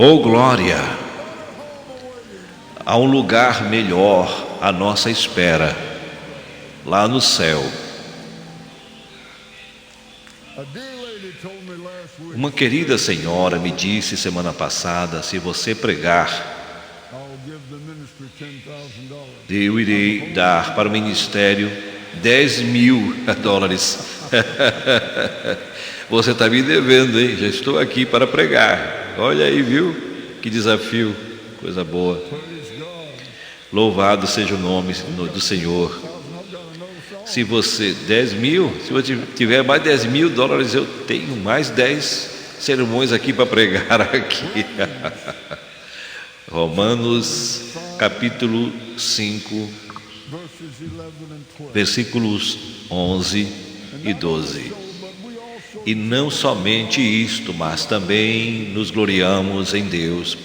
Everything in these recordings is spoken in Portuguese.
Oh glória! Há um lugar melhor à nossa espera, lá no céu. Uma querida senhora me disse semana passada: se você pregar, eu irei dar para o ministério $10.000. Você está me devendo, hein? Já estou aqui para pregar. Olha aí, viu? Que desafio, coisa boa. Louvado seja o nome do Senhor. Se você, 10 mil, se você tiver mais $10.000, eu tenho mais 10 sermões aqui para pregar aqui. Romanos capítulo 5, versículos 11 e 12. E não somente isto, mas também nos gloriamos em Deus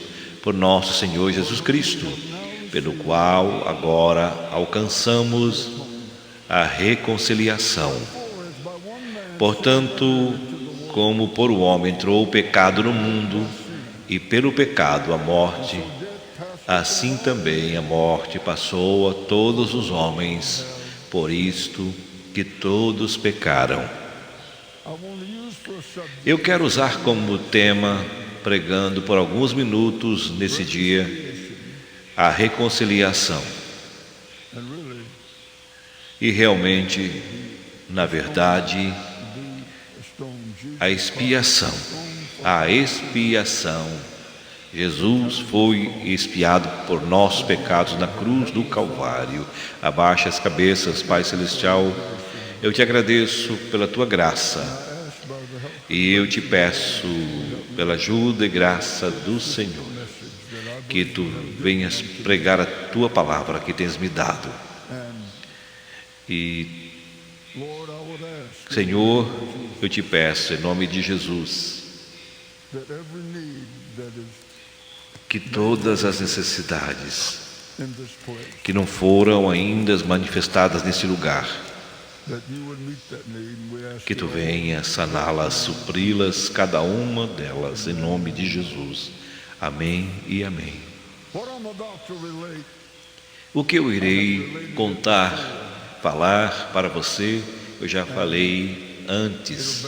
por nosso Senhor Jesus Cristo, pelo qual agora alcançamos a reconciliação. Portanto, como por um homem entrou o pecado no mundo, e pelo pecado a morte, assim também a morte passou a todos os homens, por isto que todos pecaram. Eu quero usar como tema, pregando por alguns minutos nesse dia, a reconciliação. E realmente, na verdade, a expiação. A expiação. Jesus foi expiado por nossos pecados na cruz do Calvário. Abaixa as cabeças, Pai Celestial. Eu te agradeço pela tua graça. E eu te peço pela ajuda e graça do Senhor, que tu venhas pregar a tua palavra que tens me dado. E, Senhor, eu te peço em nome de Jesus, que todas as necessidades que não foram ainda manifestadas nesse lugar, que tu venhas saná-las, supri-las, cada uma delas, em nome de Jesus. Amém e amém. O que eu irei contar, falar para você, eu já falei antes,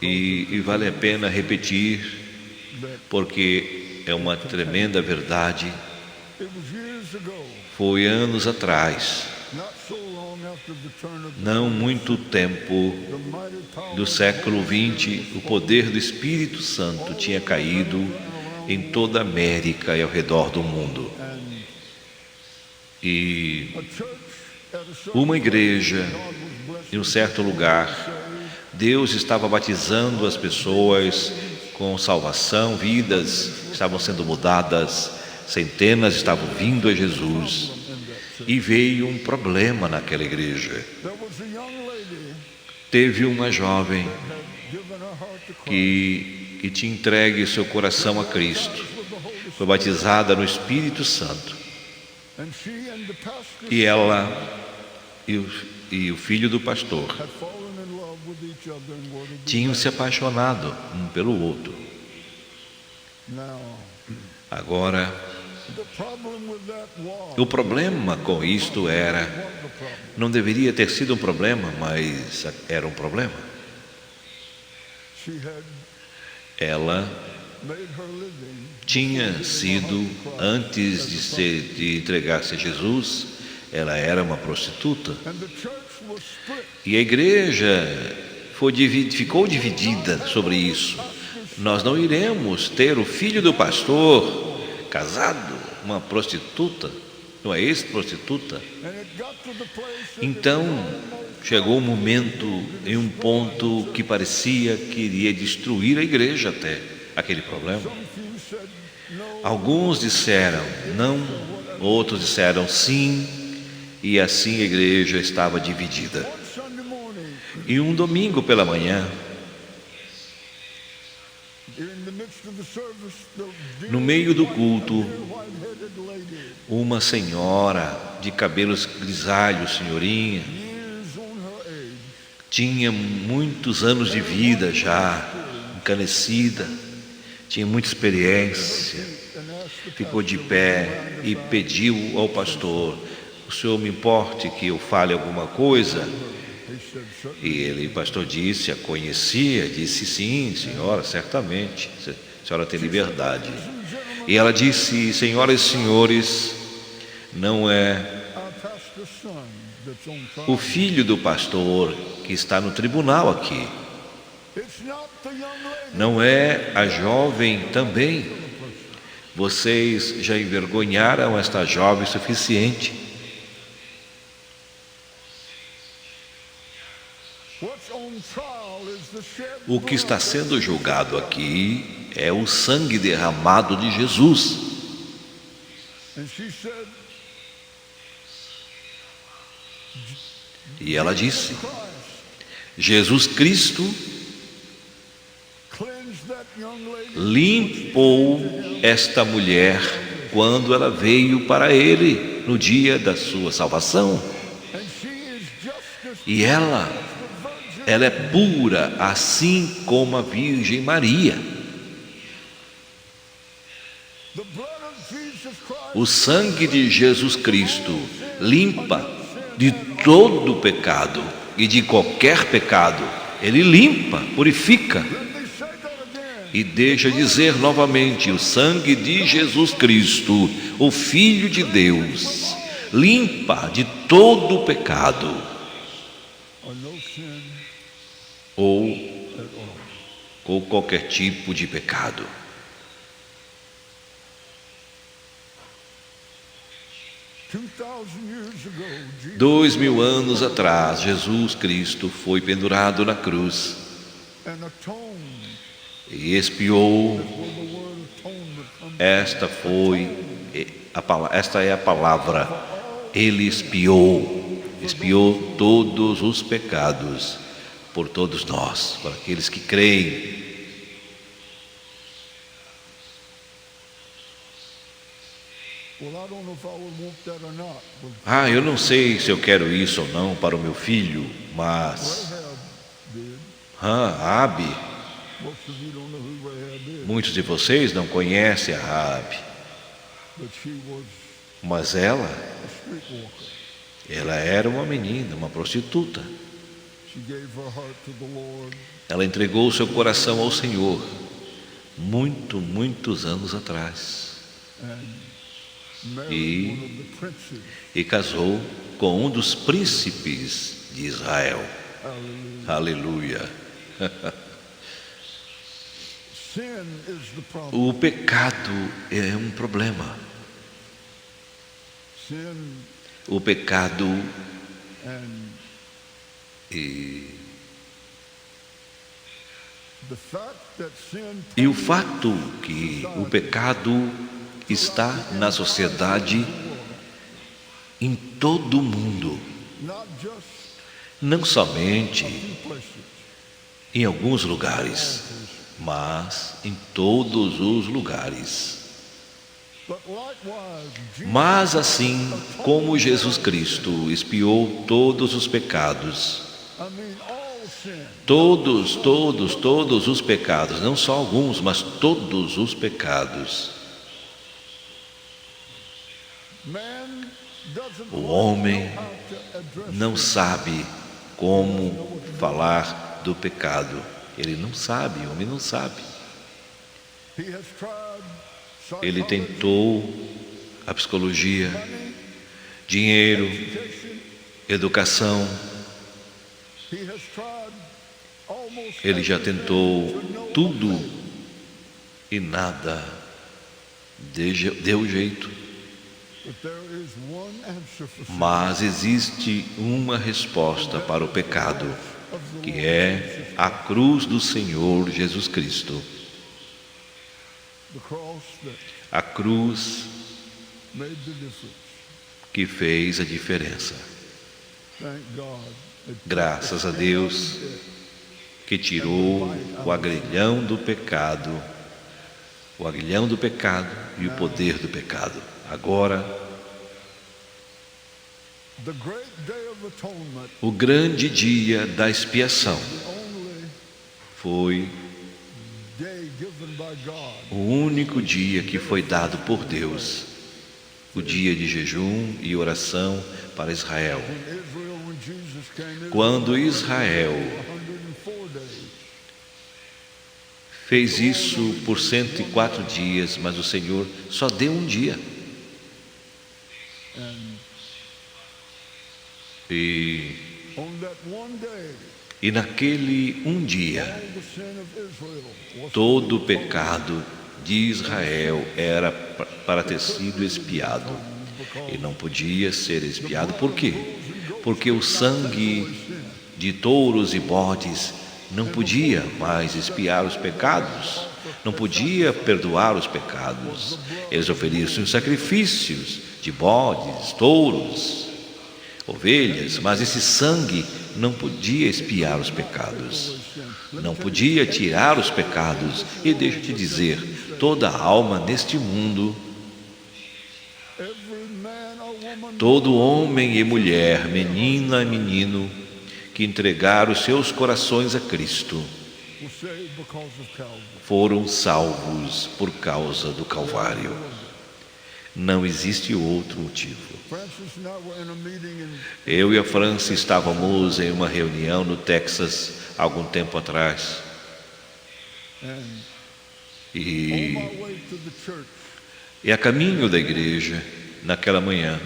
e vale a pena repetir, porque é uma tremenda verdade. Foi anos atrás, não muito tempo do século XX, o poder do Espírito Santo tinha caído em toda a América e ao redor do mundo. E uma igreja, em um certo lugar, Deus estava batizando as pessoas com salvação, vidas estavam sendo mudadas, centenas estavam vindo a Jesus. E veio um problema naquela igreja. Teve uma jovem que tinha entregue seu coração a Cristo, foi batizada no Espírito Santo, e ela e o filho do pastor tinham se apaixonado um pelo outro. Agora, o problema com isto não deveria ter sido um problema, mas era um problema. Ela tinha sido, antes de entregar-se a Jesus, ela era uma prostituta. E a igreja ficou dividida sobre isso. Nós não iremos ter o filho do pastor casado, uma prostituta, uma ex-prostituta. Então, chegou um momento, em um ponto que parecia que iria destruir a igreja até, aquele problema. Alguns disseram não, outros disseram sim, e assim a igreja estava dividida. E um domingo pela manhã, no meio do culto, uma senhora de cabelos grisalhos, senhorinha, tinha muitos anos de vida já, encanecida, tinha muita experiência, ficou de pé e pediu ao pastor: o senhor me importe que eu fale alguma coisa? E o pastor disse, a conhecia, disse: sim, senhora, certamente, a senhora tem liberdade. E ela disse: senhoras e senhores, não é o filho do pastor que está no tribunal aqui, não é a jovem também. Vocês já envergonharam esta jovem o suficiente. O que está sendo julgado aqui é o sangue derramado de Jesus. E ela disse: Jesus Cristo limpou esta mulher quando ela veio para Ele no dia da sua salvação. E ela é pura, assim como a Virgem Maria. O sangue de Jesus Cristo limpa de todo pecado e de qualquer pecado. Ele limpa, purifica. E deixa dizer novamente: o sangue de Jesus Cristo, o Filho de Deus, limpa de todo pecado ou qualquer tipo de pecado. Dois 2000 anos atrás, Jesus Cristo foi pendurado na cruz e expiou. Esta é a palavra. Ele expiou todos os pecados por todos nós, por aqueles que creem. Eu não sei se eu quero isso ou não para o meu filho, mas Raabe, muitos de vocês não conhecem a Raabe, mas ela era uma menina, uma prostituta. Ela entregou o seu coração ao Senhor muitos anos atrás e casou com um dos príncipes de Israel. Aleluia. O pecado é um problema. O pecado e o fato que o pecado está na sociedade em todo o mundo, não somente em alguns lugares, mas em todos os lugares. Mas assim como Jesus Cristo expiou todos os pecados, todos os pecados, não só alguns, mas todos os pecados, o homem não sabe como falar do pecado. Ele não sabe, o homem não sabe. Ele tentou a psicologia, dinheiro, educação. Ele já tentou tudo e nada deu jeito. Mas existe uma resposta para o pecado, que é a cruz do Senhor Jesus Cristo. A cruz que fez a diferença. Graças a Deus que tirou o agrilhão do pecado e o poder do pecado. Agora, o grande dia da expiação foi o único dia que foi dado por Deus, o dia de jejum e oração para Israel. Quando Israel fez isso por 104 dias, mas o Senhor só deu um dia. E naquele um dia, todo o pecado de Israel era para ter sido expiado. E não podia ser expiado. Por quê? Porque o sangue de touros e bodes não podia mais expiar os pecados, não podia perdoar os pecados. Eles ofereciam sacrifícios de bodes, touros, ovelhas, mas esse sangue não podia expiar os pecados, não podia tirar os pecados. E deixa eu te dizer, toda alma neste mundo, todo homem e mulher, menina e menino, que entregaram os seus corações a Cristo, foram salvos por causa do Calvário. Não existe outro motivo. Eu e a Francis estávamos em uma reunião no Texas há algum tempo atrás. E a caminho da igreja, naquela manhã,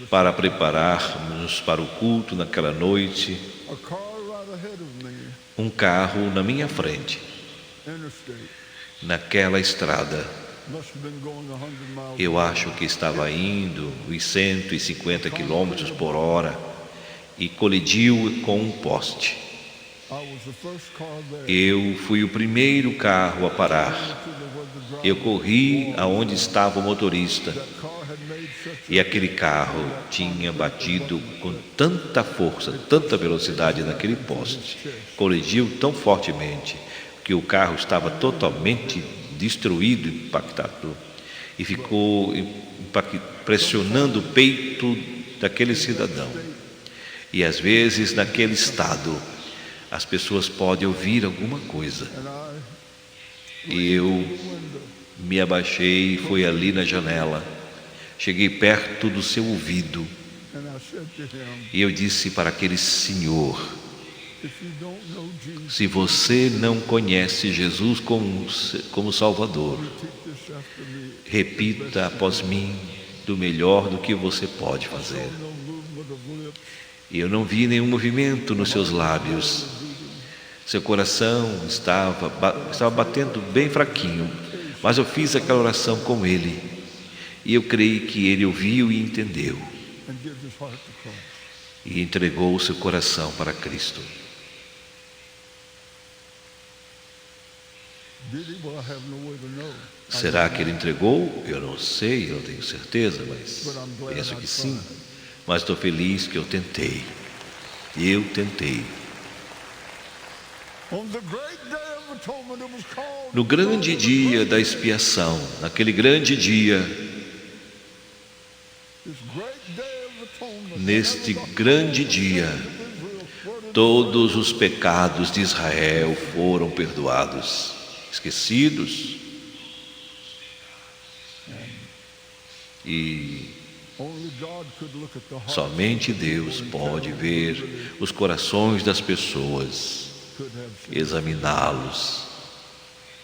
para prepararmos para o culto naquela noite, um carro na minha frente, naquela estrada, eu acho que estava indo os 150 quilômetros por hora e colidiu com um poste. Eu fui o primeiro carro a parar. Eu corri aonde estava o motorista, e aquele carro tinha batido com tanta força, tanta velocidade naquele poste, colidiu tão fortemente que o carro estava totalmente destruído, impactado, e ficou pressionando o peito daquele cidadão. E às vezes, naquele estado, as pessoas podem ouvir alguma coisa. E eu me abaixei, fui ali na janela, cheguei perto do seu ouvido, e eu disse para aquele senhor: se você não conhece Jesus como Salvador, repita após mim do melhor do que você pode fazer. E eu não vi nenhum movimento nos seus lábios. Seu coração estava batendo bem fraquinho, mas eu fiz aquela oração com ele, e eu creio que ele ouviu e entendeu, e entregou o seu coração para Cristo. Será que ele entregou? Eu não sei, eu não tenho certeza, mas penso que sim. Mas estou feliz que eu tentei. Eu tentei. No grande dia da expiação, naquele grande dia, neste grande dia, todos os pecados de Israel foram perdoados, esquecidos. E somente Deus pode ver os corações das pessoas, examiná-los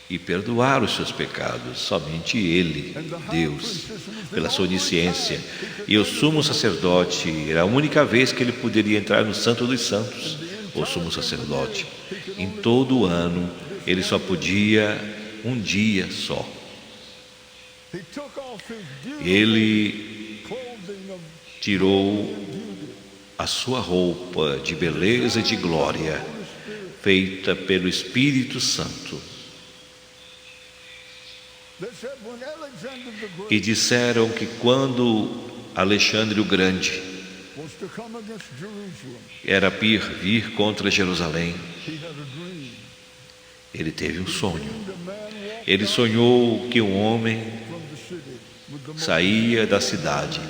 e perdoar os seus pecados. Somente Ele, Deus, pela sua onisciência. E o sumo sacerdote, era a única vez que ele poderia entrar no Santo dos Santos, o sumo sacerdote. Em todo o ano, ele só podia um dia só. Ele tirou a sua roupa de beleza e de glória, feita pelo Espírito Santo. E disseram que quando Alexandre o Grande era vir contra Jerusalém, ele teve um sonho. Ele sonhou que um homem saía da cidade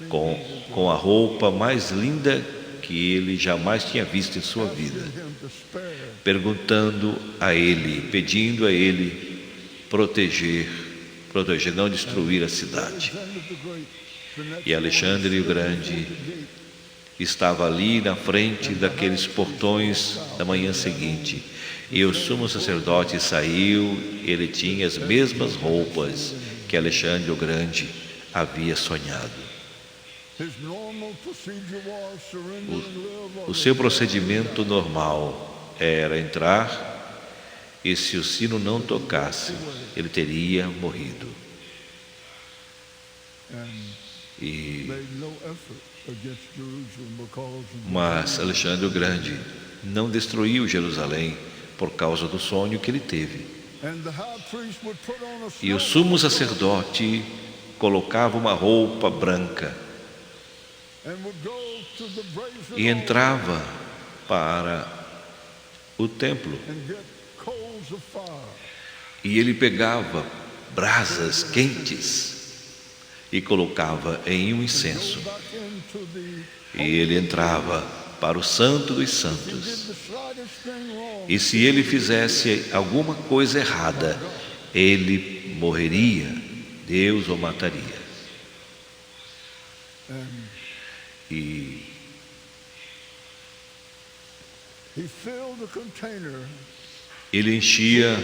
com a roupa mais linda que ele jamais tinha visto em sua vida, perguntando a ele, pedindo a ele proteger, não destruir a cidade. E Alexandre o Grande estava ali na frente daqueles portões da manhã seguinte. E o sumo sacerdote saiu, ele tinha as mesmas roupas que Alexandre o Grande havia sonhado. O seu procedimento normal era entrar, e se o sino não tocasse, ele teria morrido. Mas Alexandre o Grande não destruiu Jerusalém por causa do sonho que ele teve. E o sumo sacerdote colocava uma roupa branca e entrava para o templo. E ele pegava brasas quentes e colocava em um incenso. E ele entrava para o Santo dos Santos. E se ele fizesse alguma coisa errada, ele morreria, Deus o mataria. E ele enchia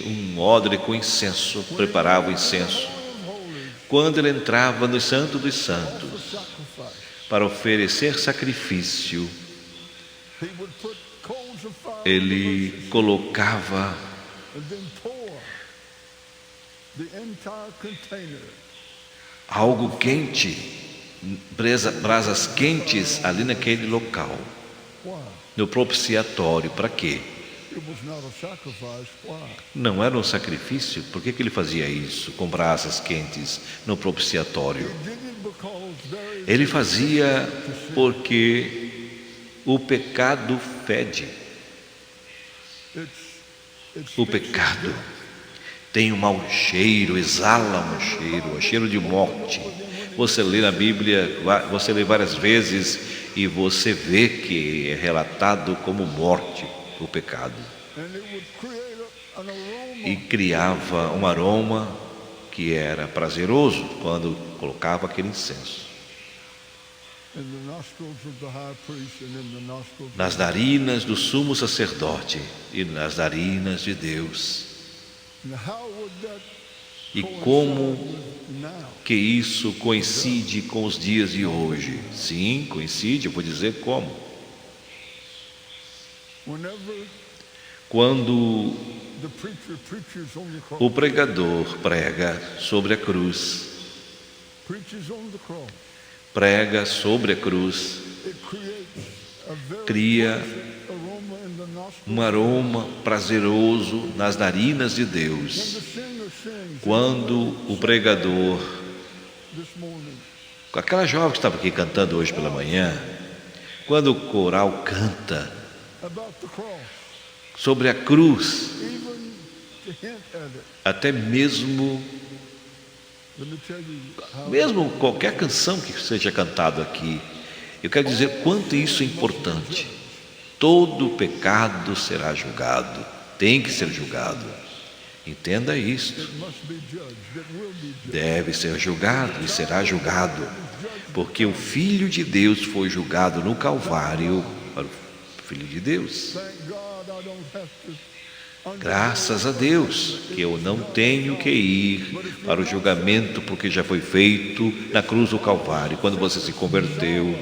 um odre com incenso, preparava o incenso. Quando ele entrava no Santo dos Santos para oferecer sacrifício, ele colocava algo quente, brasas quentes ali naquele local, no propiciatório. Para quê? Não era um sacrifício. Por que ele fazia isso com brasas quentes no propiciatório? Ele fazia porque o pecado fede. O pecado tem um mau cheiro, exala um cheiro de morte. Você lê na Bíblia, você lê várias vezes e você vê que é relatado como morte o pecado. E criava um aroma que era prazeroso quando colocava aquele incenso. Nas narinas do sumo sacerdote e nas narinas de Deus. E como que isso coincide com os dias de hoje? Sim, coincide, eu vou dizer como. Quando o pregador prega sobre a cruz, cria um aroma prazeroso nas narinas de Deus. Quando o pregador, aquela jovem que estava aqui cantando hoje pela manhã, quando o coral canta sobre a cruz, até mesmo qualquer canção que seja cantada aqui, eu quero dizer quanto isso é importante. Todo pecado será julgado, tem que ser julgado. Entenda isto. Deve ser julgado e será julgado, porque o Filho de Deus foi julgado no Calvário para o Filho de Deus. Graças a Deus que eu não tenho que ir para o julgamento, porque já foi feito na cruz do Calvário, quando você se converteu.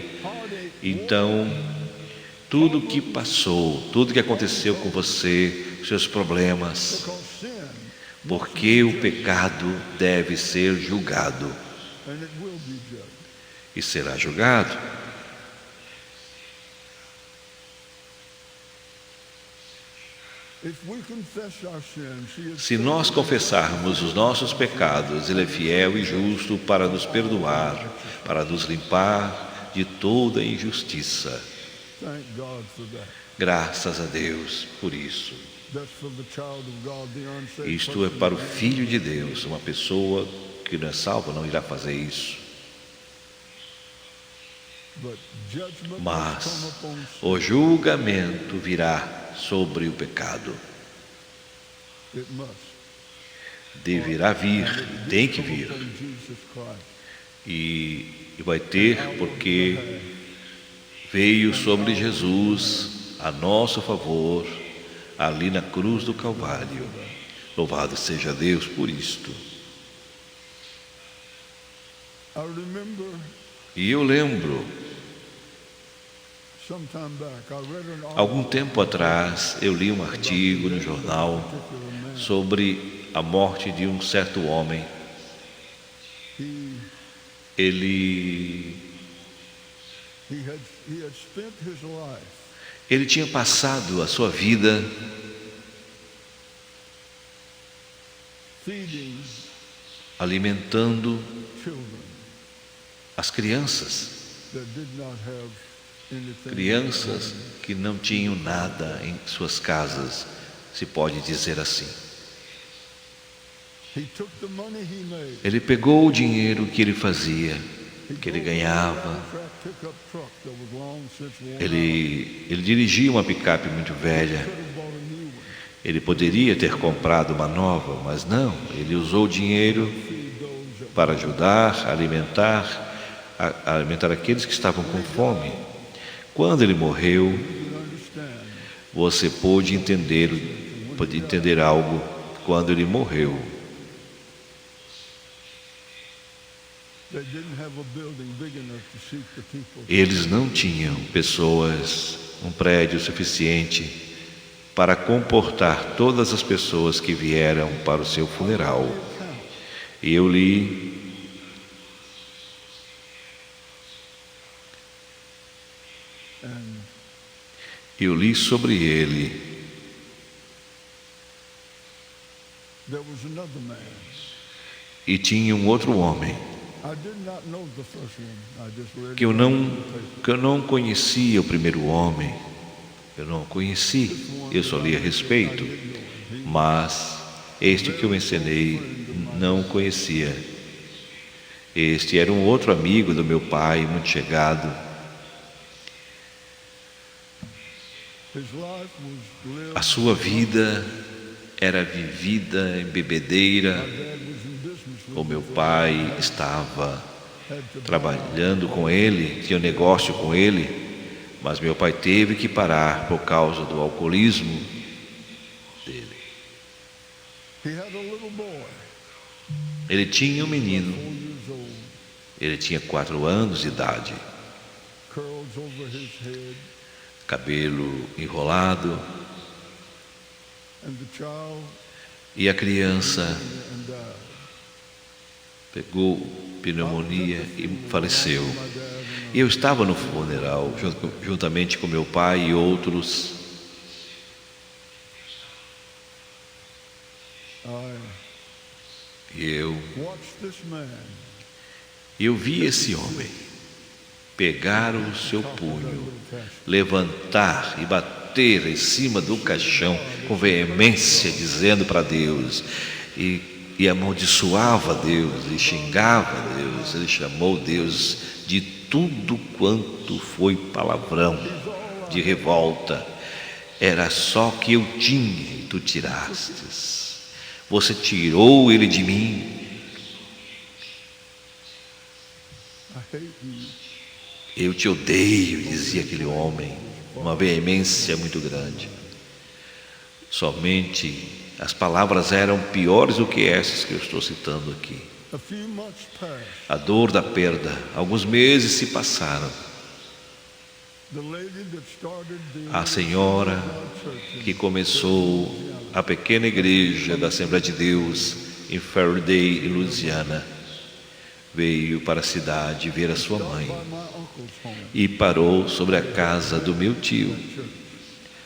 Então, tudo que passou, tudo que aconteceu com você, seus problemas, porque o pecado deve ser julgado e será julgado. Se nós confessarmos os nossos pecados, Ele é fiel e justo para nos perdoar, para nos limpar de toda injustiça. Graças a Deus por isso. Isto é para o Filho de Deus. Uma pessoa que não é salva não irá fazer isso. mas o julgamento virá sobre o pecado. Deverá vir, tem que vir. E vai ter, porque veio sobre Jesus a nosso favor, ali na cruz do Calvário. Louvado seja Deus por isto. E eu lembro, algum tempo atrás, eu li um artigo no jornal sobre a morte de um certo homem. Ele tinha passado a sua vida alimentando as crianças que não tinham nada em suas casas, se pode dizer assim. Ele pegou o dinheiro que ele fazia, que ele ganhava. Ele dirigia uma picape muito velha. Ele poderia ter comprado uma nova, mas não. Ele usou o dinheiro para ajudar, alimentar aqueles que estavam com fome. Quando ele morreu, você pôde entender algo. Quando ele morreu, eles não tinham pessoas, um prédio suficiente para comportar todas as pessoas que vieram para o seu funeral. E eu li sobre ele. E tinha um outro homem que eu não conhecia o primeiro homem. Eu não conheci, eu só li a respeito, mas este que eu mencionei não conhecia. Este era um outro amigo do meu pai, muito chegado. A sua vida era vivida em bebedeira. O meu pai estava trabalhando com ele, tinha um negócio com ele, mas meu pai teve que parar por causa do alcoolismo dele. Ele tinha um menino, ele tinha 4 anos de idade, cabelo enrolado, e a criança pegou pneumonia e faleceu. E eu estava no funeral, juntamente com meu pai e outros. E eu vi esse homem pegar o seu punho, levantar e bater em cima do caixão com veemência, dizendo para Deus, e amaldiçoava Deus, e xingava Deus. Ele chamou Deus de tudo quanto foi palavrão, de revolta. Era só que eu tinha e tu tirastes. Você tirou ele de mim. Eu te odeio, dizia aquele homem, uma veemência muito grande. Somente as palavras eram piores do que essas que eu estou citando aqui. A dor da perda. Alguns meses se passaram. A senhora que começou a pequena igreja da Assembleia de Deus em Faraday, em Louisiana, veio para a cidade ver a sua mãe e parou sobre a casa do meu tio.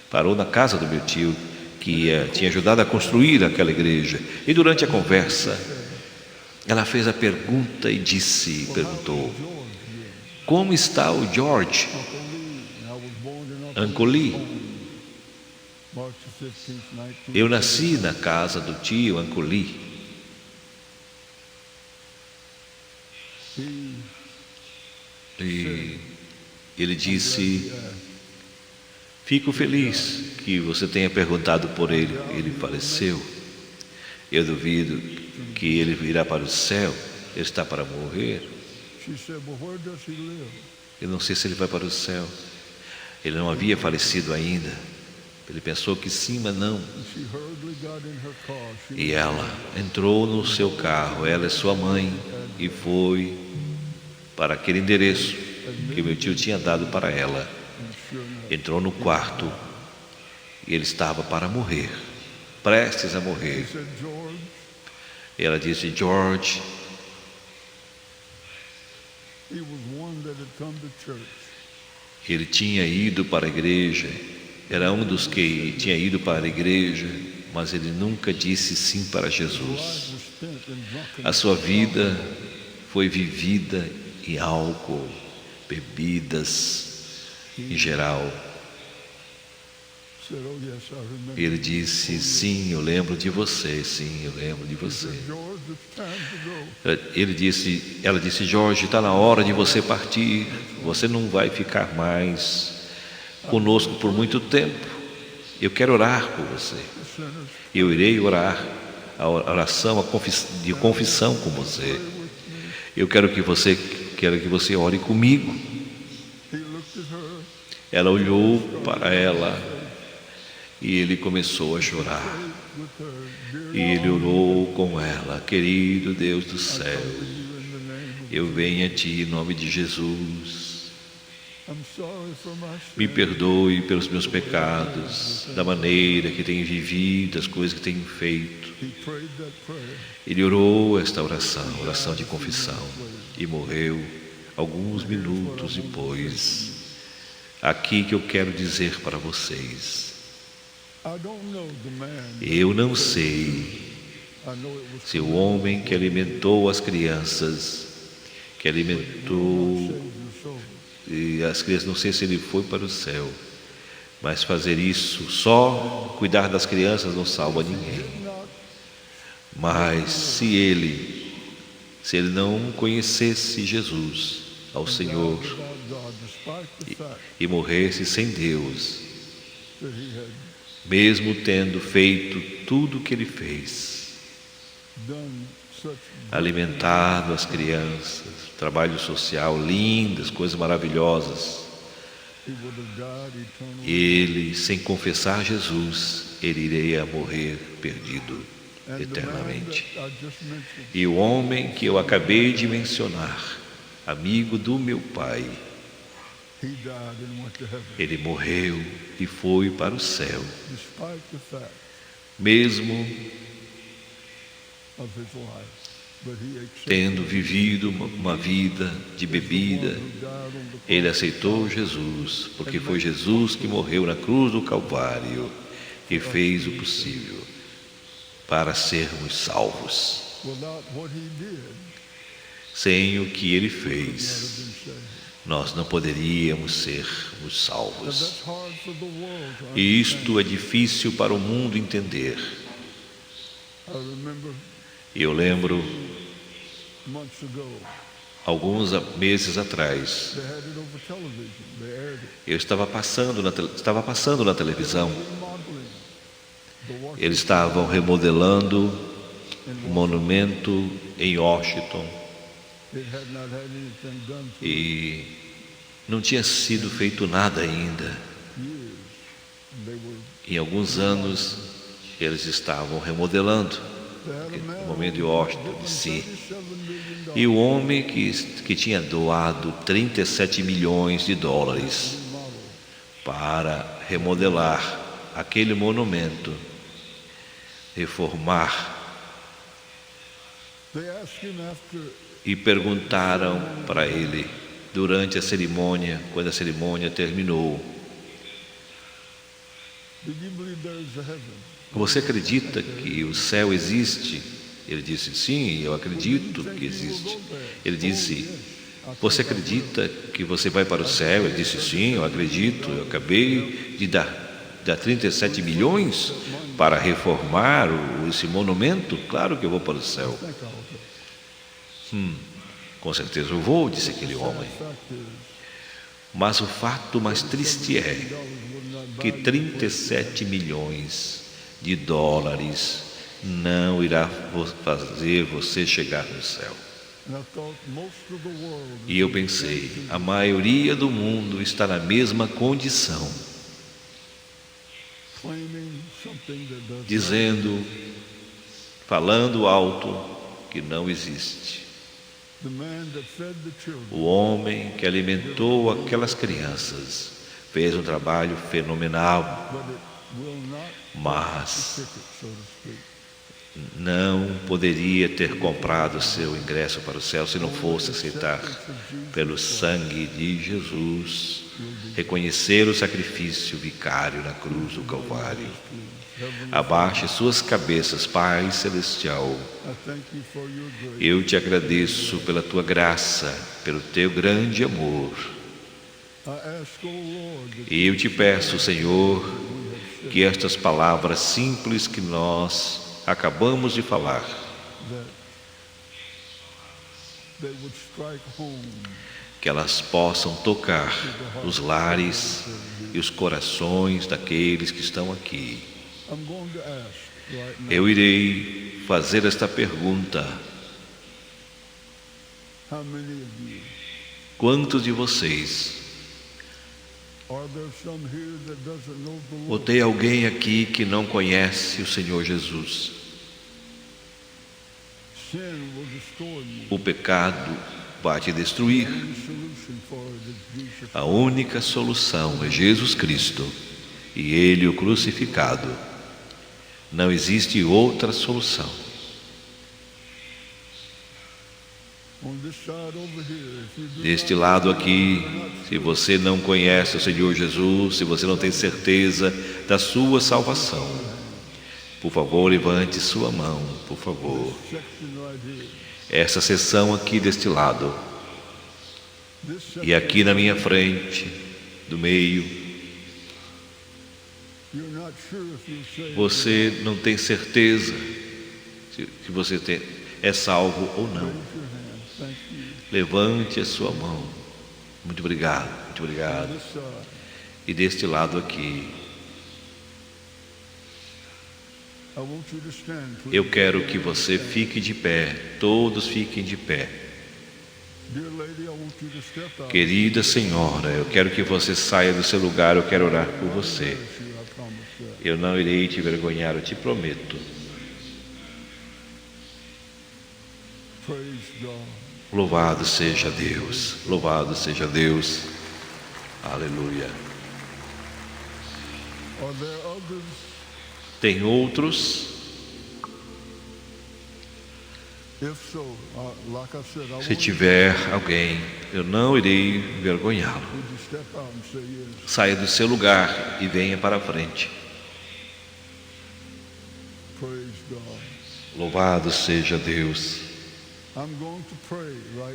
Parou na casa do meu tio, que tinha ajudado a construir aquela igreja. E durante a conversa, ela fez a pergunta e perguntou: como está o George? Uncle Lee. Eu nasci na casa do tio Uncle Lee. E Ele disse: fico feliz que você tenha perguntado por ele. Ele faleceu. Eu duvido que ele virá para o céu. Ele está para morrer. Eu não sei se ele vai para o céu. Ele não havia falecido ainda. Ele pensou que sim, mas não. E ela entrou no seu carro, ela é sua mãe, e foi para aquele endereço que meu tio tinha dado para ela. Entrou no quarto e ele estava para morrer, prestes a morrer. E ela disse: George, ele tinha ido para a igreja, era um dos que tinha ido para a igreja, mas ele nunca disse sim para Jesus. A sua vida foi vivida em álcool, bebidas em geral. Ele disse: sim, eu lembro de você, sim, eu lembro de você. Ela disse: Jorge, está na hora de você partir. Você não vai ficar mais conosco por muito tempo. Eu quero orar por você. Eu irei orar a oração de confissão com você. Eu quero que você ore comigo. Ela olhou para ela e ele começou a chorar. E ele orou com ela: querido Deus do céu, eu venho a Ti em nome de Jesus. Me perdoe pelos meus pecados, da maneira que tenho vivido, das coisas que tenho feito. Ele orou esta oração de confissão, e morreu alguns minutos depois. Aqui que eu quero dizer para vocês: eu não sei se o homem que alimentou as crianças, e as crianças, não sei se ele foi para o céu, mas fazer isso, só cuidar das crianças, não salva ninguém. Mas se ele não conhecesse Jesus, ao Senhor, e morresse sem Deus, mesmo tendo feito tudo o que ele fez, alimentado as crianças, trabalho social, lindas, coisas maravilhosas, ele, sem confessar Jesus, ele iria morrer perdido eternamente. E o homem que eu acabei de mencionar, amigo do meu pai, ele morreu e foi para o céu, mesmo tendo vivido uma vida de bebida. Ele aceitou Jesus, porque foi Jesus que morreu na cruz do Calvário e fez o possível para sermos salvos. Sem o que ele fez, nós não poderíamos sermos salvos. E isto é difícil para o mundo entender. Eu lembro, alguns meses atrás, eu estava passando na televisão. Eles estavam remodelando um monumento em Washington e não tinha sido feito nada ainda. Em alguns anos eles estavam remodelando o momento de Washington, DC. E o homem que tinha doado 37 milhões de dólares para remodelar aquele monumento, reformar, e perguntaram para ele durante a cerimônia, quando a cerimônia terminou: você acredita que o céu existe? Ele disse: sim, eu acredito que existe. Ele disse: você acredita que você vai para o céu? Ele disse: sim, eu acredito. Eu acabei de dar 37 milhões para reformar esse monumento. Claro que eu vou para o céu. Com certeza eu vou, disse aquele homem. Mas o fato mais triste é que 37 milhões de dólares não irá fazer você chegar no céu. E eu pensei, a maioria do mundo está na mesma condição, falando alto que não existe. O homem que alimentou aquelas crianças fez um trabalho fenomenal, mas não poderia ter comprado seu ingresso para o céu se não fosse aceitar pelo sangue de Jesus, reconhecer o sacrifício vicário na cruz do Calvário. Abaixe suas cabeças, Pai Celestial. Eu te agradeço pela tua graça, pelo teu grande amor. E eu te peço, Senhor, que estas palavras simples que nós acabamos de falar que elas possam tocar os lares e os corações daqueles que estão aqui. Eu irei fazer esta pergunta: quantos de vocês, ou tem alguém aqui que não conhece o Senhor Jesus? O pecado vai te destruir. A única solução é Jesus Cristo e Ele o crucificado. Não existe outra solução. Deste lado aqui, se você não conhece o Senhor Jesus, se você não tem certeza da sua salvação, por favor, levante sua mão, por favor. Essa seção aqui deste lado, e aqui na minha frente, do meio, você não tem certeza se você é salvo ou não. Levante a sua mão. Muito obrigado, muito obrigado. E deste lado aqui, eu quero que você fique de pé, todos fiquem de pé. Querida senhora, eu quero que você saia do seu lugar, eu quero orar por você. Eu não irei te envergonhar, eu te prometo. Louvado seja Deus, louvado seja Deus. Aleluia. Tem outros? Se tiver alguém, eu não irei envergonhá-lo. Saia do seu lugar e venha para a frente. Louvado seja Deus.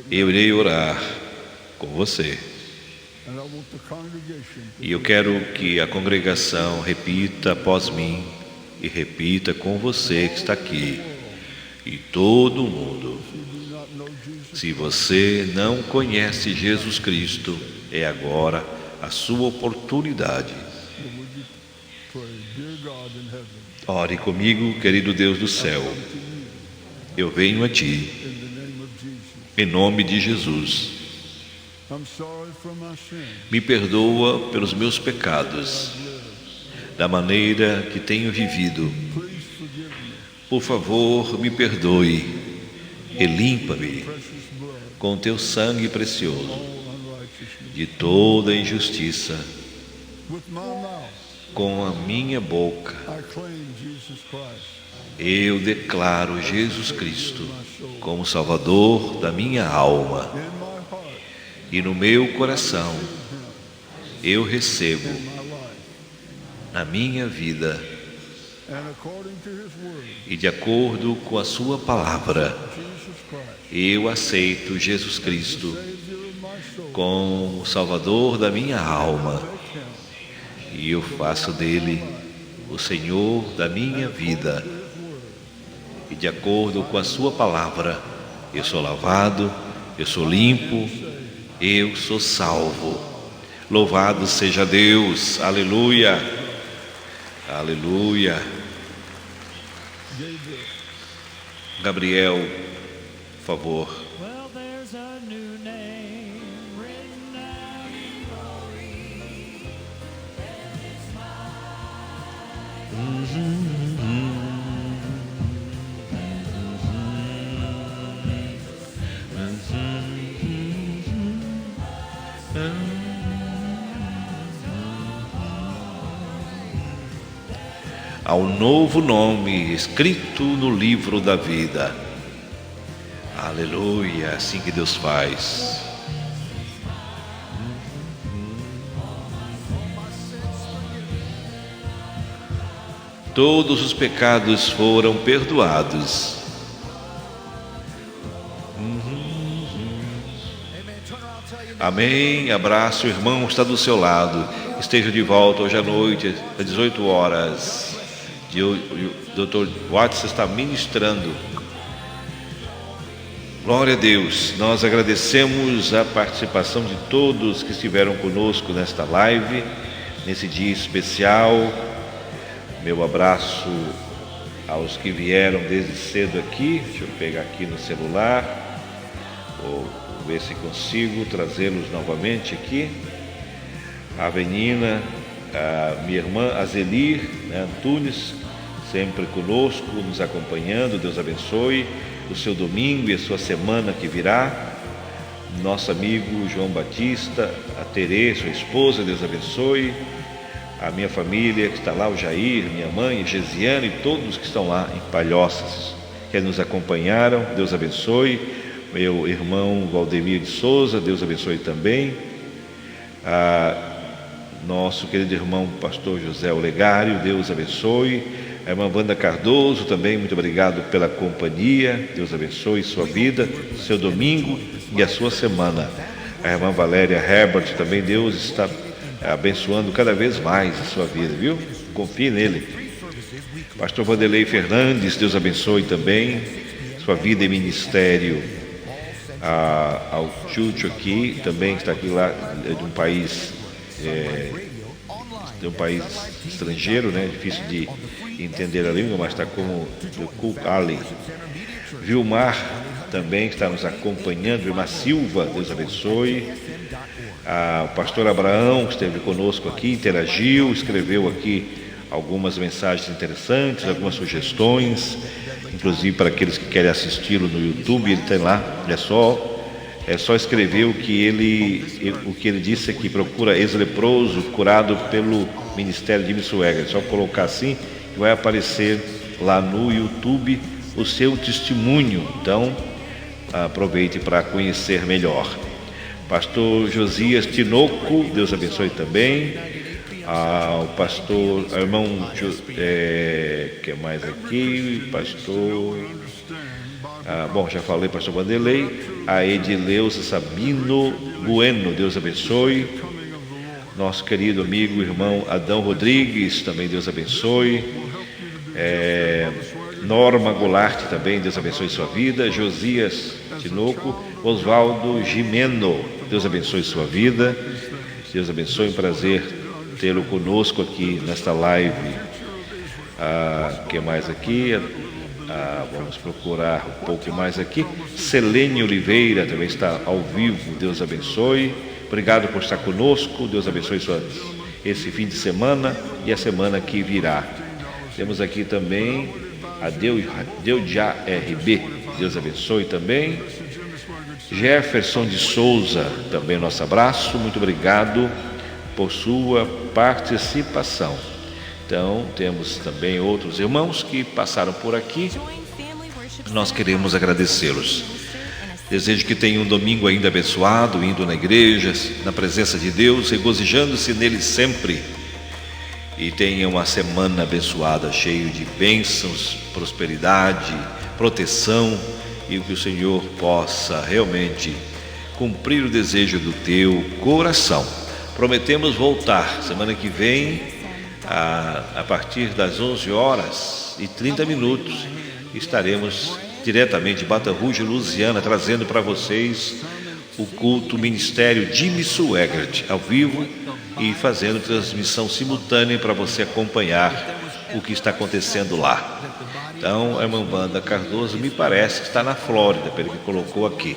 Eu irei orar com você. E eu quero que a congregação repita após mim e repita com você que está aqui e todo mundo. Se você não conhece Jesus Cristo, é agora a sua oportunidade. Ore comigo, querido Deus do céu. Eu venho a Ti, em nome de Jesus. Me perdoa pelos meus pecados, da maneira que tenho vivido. Por favor, me perdoe e limpa-me com Teu sangue precioso de toda injustiça. Com a minha boca, eu declaro Jesus Cristo como Salvador da minha alma. E no meu coração, eu recebo na minha vida, e de acordo com a sua palavra, eu aceito Jesus Cristo como Salvador da minha alma. E eu faço dele o Senhor da minha vida. E de acordo com a sua palavra, eu sou lavado, eu sou limpo, eu sou salvo. Louvado seja Deus, aleluia, aleluia. Gabriel, por favor. Ao novo nome escrito no livro da vida. Aleluia, assim que Deus faz. Todos os pecados foram perdoados. Amém. Abraço, o irmão está do seu lado. Esteja de volta hoje à noite, às 18 horas. O Dr. Watts está ministrando. Glória a Deus. Nós agradecemos a participação de todos que estiveram conosco nesta live, nesse dia especial. Meu abraço aos que vieram desde cedo aqui. Deixa eu pegar aqui no celular. Vou ver se consigo trazê-los novamente aqui. A Avenina, a minha irmã Azelir, Antunes, sempre conosco, nos acompanhando. Deus abençoe o seu domingo e a sua semana que virá. Nosso amigo João Batista, a Terê, sua esposa, Deus abençoe. A minha família que está lá, o Jair, minha mãe, Gesiane e todos que estão lá em Palhoças, que nos acompanharam, Deus abençoe. Meu irmão Valdemir de Souza, Deus abençoe também. Nosso querido irmão pastor José Olegário, Deus abençoe. A irmã Wanda Cardoso também, muito obrigado pela companhia. Deus abençoe sua vida, seu domingo e a sua semana. A irmã Valéria Herbert também, Deus está abençoando cada vez mais a sua vida, viu? Confie nele. Pastor Vanderlei Fernandes, Deus abençoe também sua vida e ministério. Ao Chucho aqui, também que está aqui lá de um país estrangeiro, né? Difícil de entender a língua, mas está como o Cook Ali. Vilmar também está nos acompanhando. Vilmar Silva, Deus abençoe. O pastor Abraão, que esteve conosco aqui, interagiu, escreveu aqui algumas mensagens interessantes, algumas sugestões, inclusive para aqueles que querem assisti-lo no YouTube. Ele tem lá, é só escrever o que ele disse aqui. Procura ex-leproso curado pelo Ministério de Missuega. É só colocar assim que vai aparecer lá no YouTube o seu testemunho. Então aproveite para conhecer melhor. Pastor Josias Tinoco, Deus abençoe também. O pastor, o irmão, que mais aqui? Pastor, já falei, pastor Vanderlei. A Edileuza Sabino Bueno, Deus abençoe. Nosso querido amigo, irmão Adão Rodrigues, também Deus abençoe. Norma Goulart também, Deus abençoe sua vida. Josias Tinoco. Oswaldo Gimeno, Deus abençoe sua vida. Deus abençoe, um prazer tê-lo conosco aqui nesta live. Que mais aqui? Vamos procurar um pouco mais aqui. Selene Oliveira também está ao vivo, Deus abençoe. Obrigado por estar conosco, Deus abençoe esse fim de semana e a semana que virá. Temos aqui também a Deudia RB, Deus abençoe também. Jefferson de Souza, também nosso abraço, muito obrigado por sua participação. Então, temos também outros irmãos que passaram por aqui, nós queremos agradecê-los. Desejo que tenham um domingo ainda abençoado, indo na igreja, na presença de Deus, regozijando-se nele sempre. E tenha uma semana abençoada, cheia de bênçãos, prosperidade, proteção, e que o Senhor possa realmente cumprir o desejo do teu coração. Prometemos voltar semana que vem, a partir das 11h30, estaremos diretamente de Baton Rouge, Louisiana, trazendo para vocês o culto Ministério Jimmy Swaggart, ao vivo e fazendo transmissão simultânea para você acompanhar o que está acontecendo lá. Então, a irmã Wanda Cardoso, me parece que está na Flórida, pelo que colocou aqui.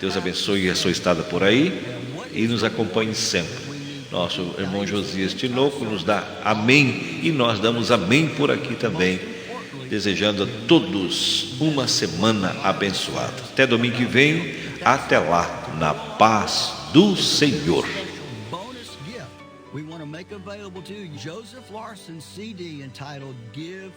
Deus abençoe a sua estada por aí e nos acompanhe sempre. Nosso irmão Josias Tinoco nos dá amém e nós damos amém por aqui também, desejando a todos uma semana abençoada. Até domingo que vem, até lá, na paz do Senhor. We want to make available to you Joseph Larson CD entitled Give